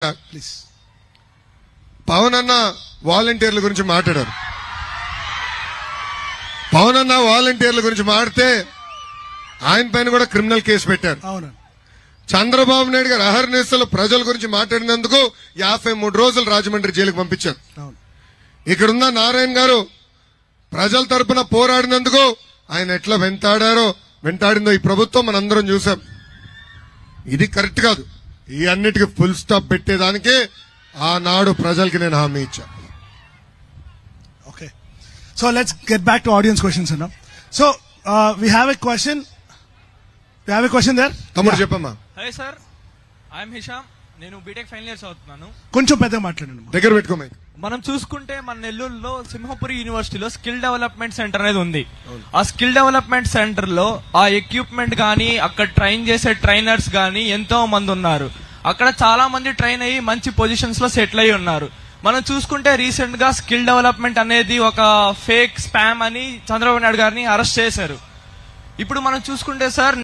Please. Pawan అన్న వాలంటీర్ల గురించి మాట్లాడారు. పవన్ అన్న వాలంటీర్ల గురించి మాట్లాడితే ఆయన పైన కూడా క్రిమినల్ కేసు పెట్టారు. చంద్రబాబు నాయుడు గారు అహర్నిశలు ప్రజల గురించి మాట్లాడినందుకు 53 రోజులు రాజమండ్రి జైలుకు పంపించారు. ఇక్కడున్న నారాయణ గారు ప్రజల తరపున పోరాడినందుకు ఆయన ఎట్లా వెంటాడిందో ఈ ప్రభుత్వం మనందరం చూసాం. ఇది కరెక్ట్ కాదు. ఈ అన్నిటికీ ఫుల్ స్టాప్ పెట్టేదానికి ఆనాడు ప్రజలకి నేను హామీ ఇచ్చాను. Okay, so let's get back to audience questions అన్న. So we have a question there. తమ్ముడు చెప్పమ్మా. Hi sir, I'm Hisham. నేను బీటెక్ ఫైనల్ ఇయర్స్ అవుతున్నాను. కొంచెం పెద్దగా మాట్లాడండి. దగ్గర పెట్టుకోమా. మనం చూసుకుంటే మన నెల్లూరులో సింహపురి యూనివర్సిటీలో స్కిల్ డెవలప్మెంట్ సెంటర్ అనేది ఉంది. ఆ స్కిల్ డెవలప్మెంట్ సెంటర్ లో ఆ ఎక్విప్మెంట్ గానీ అక్కడ ట్రైన్ చేసే ట్రైనర్స్ గానీ ఎంతో మంది ఉన్నారు. అక్కడ చాలా మంది ట్రైన్ అయ్యి మంచి పొజిషన్స్ లో సెటిల్ అయ్యి ఉన్నారు. మనం చూసుకుంటే రీసెంట్ గా స్కిల్ డెవలప్మెంట్ అనేది ఒక ఫేక్ స్పామ్ అని చంద్రబాబు నాయుడు గారిని అరెస్ట్ చేశారు. ఇప్పుడు మనం చూసుకుంటే సార్